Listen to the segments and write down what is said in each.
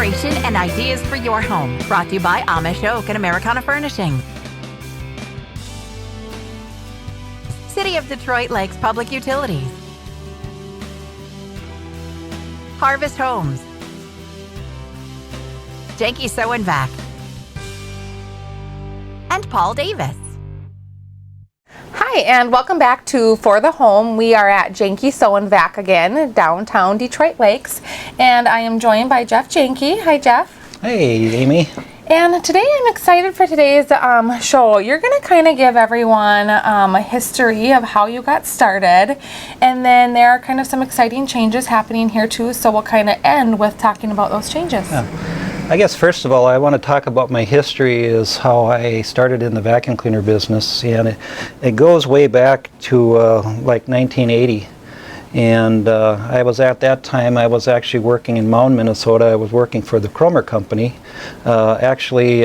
inspiration and ideas for your home. Brought to you by Amish Oak and Americana Furnishings. City of Detroit Lakes Public Utilities. Harvest Homes. Janke Sew and Vac. And Paul Davis. Hi, and welcome back to For the Home. We are at Janke Sew and Vac again, downtown Detroit Lakes, and I am joined by Jeff Janke. Hi, Jeff. Hey, Amy. And today I'm excited for today's show. You're going to kind of give everyone a history of how you got started, and then there are kind of some exciting changes happening here too, so we'll kind of end with talking about those changes. Yeah. I guess first of all, I want to talk about my history is how I started in the vacuum cleaner business, and it goes way back to like 1980. And I was at that time, I was actually working in Mound, Minnesota. I was working for the Cromer Company, actually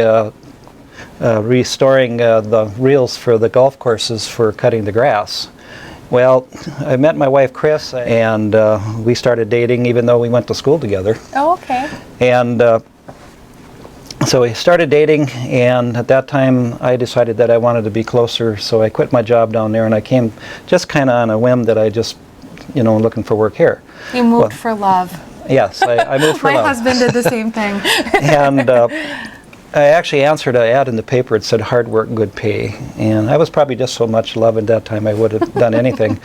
restoring the reels for the golf courses for cutting the grass. Well, I met my wife Chris, and we started dating even though we went to school together. Oh, okay. And so we started dating, and at that time I decided that I wanted to be closer, so I quit my job down there and I came just kind of on a whim that I just, looking for work here. You moved for love. Yes, I moved for My love. My husband did the same thing. And I actually answered an ad in the paper. It said hard work, good pay. And I was probably just so much love at that time I would have done anything.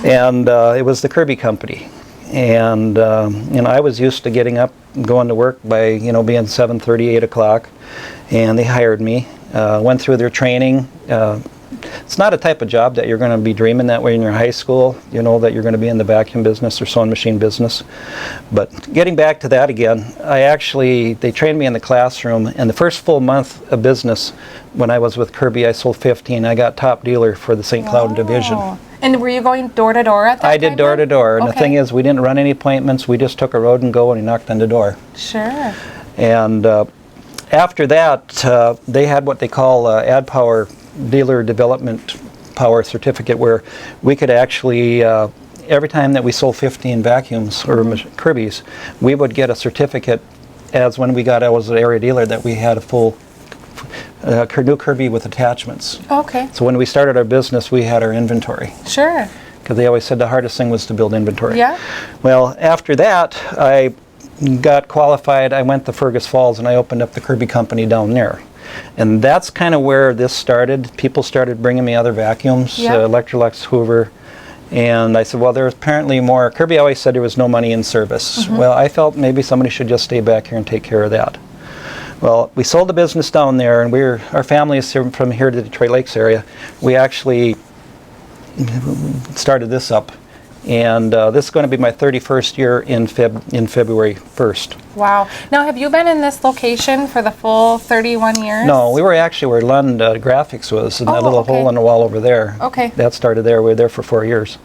And it was the Kirby Company. And I was used to getting up and going to work by being 7:30, 8 o'clock, and they hired me. Went through their training. It's not a type of job that you're going to be dreaming that way in your high school, that you're going to be in the vacuum business or sewing machine business. But getting back to that again, they trained me in the classroom, and the first full month of business when I was with Kirby, I sold 15. I got top dealer for the St. Cloud division. And were you going door to door at that time? I did door to door, and Okay. the thing is, we didn't run any appointments. We just took a road and go, and we knocked on the door. Sure. And after that, they had what they call Ad Power Dealer Development Power Certificate, where we could actually, every time that we sold 15 vacuums or Kirby's, we would get a certificate as when I was an area dealer, that we had a full new Kirby with attachments. Okay. So when we started our business, we had our inventory. Sure. Because they always said the hardest thing was to build inventory. Yeah. Well, after that, I got qualified. I went to Fergus Falls and I opened up the Kirby Company down there. And that's kind of where this started. People started bringing me other vacuums, Yeah. Electrolux, Hoover. And I said, well, there's apparently more. Kirby always said there was no money in service. Mm-hmm. Well, I felt maybe somebody should just stay back here and take care of that. Well, we sold the business down there, and our family is from here to the Detroit Lakes area. We actually started this up, and this is going to be my 31st year in February 1st. Wow. Now, have you been in this location for the full 31 years? No, we were actually where Lund Graphics was, in that little okay. hole in the wall over there. Okay. That started there. We were there for 4 years.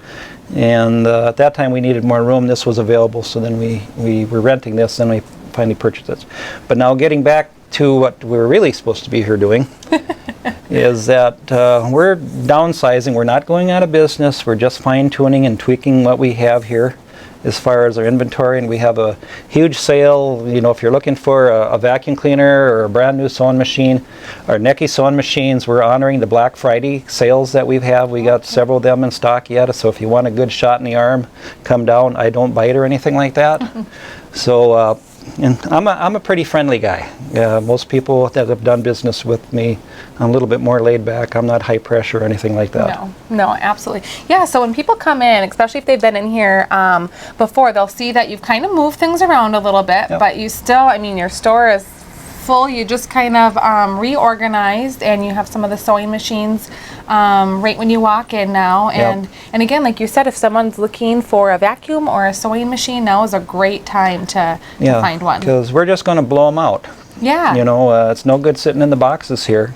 And at that time we needed more room. This was available, so then we were renting this, and we finally purchased it. But now getting back to what we're really supposed to be here doing is that we're downsizing. We're not going out of business. We're just fine-tuning and tweaking what we have here as far as our inventory, and we have a huge sale. If you're looking for a vacuum cleaner or a brand new sewing machine, our Janke sewing machines, we're honoring the Black Friday sales that we have. We got several of them in stock yet, so if you want a good shot in the arm, come down. I don't bite or anything like that. So and I'm a pretty friendly guy. Most people that have done business with me, I'm a little bit more laid back. I'm not high pressure or anything like that. No, absolutely. Yeah, so when people come in, especially if they've been in here before, they'll see that you've kind of moved things around a little bit, Yep. but you still, your store is full. You just kind of reorganized, and you have some of the sewing machines right when you walk in now. And again, like you said, if someone's looking for a vacuum or a sewing machine, now is a great time to find one. Because we're just going to blow them out. Yeah. It's no good sitting in the boxes here.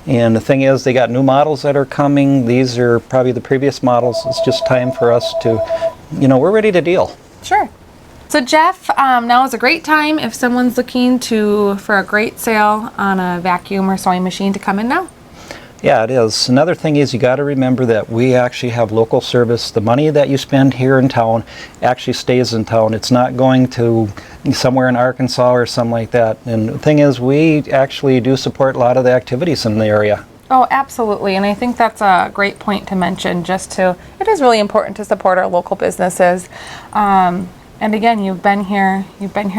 And the thing is, they got new models that are coming. These are probably the previous models. It's just time for us to, we're ready to deal. Sure. So Jeff, now is a great time if someone's looking for a great sale on a vacuum or sewing machine to come in now. Yeah, it is. Another thing is you got to remember that we actually have local service. The money that you spend here in town actually stays in town. It's not going to somewhere in Arkansas or something like that. And the thing is, we actually do support a lot of the activities in the area. Oh, absolutely. And I think that's a great point to mention, it is really important to support our local businesses. And again, you've been here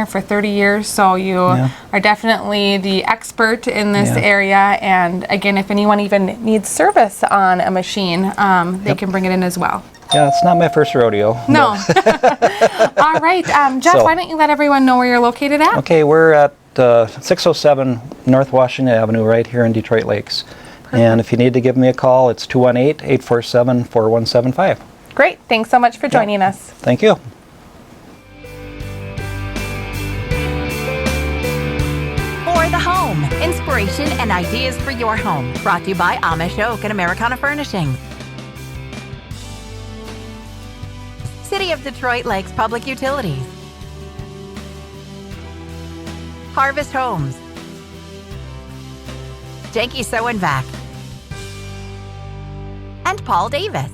for 30 years, so you are definitely the expert in this area. And again, if anyone even needs service on a machine, they can bring it in as well. Yeah, it's not my first rodeo. No. All right. Jeff, why don't you let everyone know where you're located at? Okay, we're at 607 North Washington Avenue right here in Detroit Lakes. Perfect. And if you need to give me a call, it's 218-847-4175. Great. Thanks so much for joining us. Thank you. For the home, inspiration and ideas for your home. Brought to you by Amish Oak and Americana Furnishing. City of Detroit Lakes Public Utilities. Harvest Homes. Janke Sew and Vac. And Paul Davis.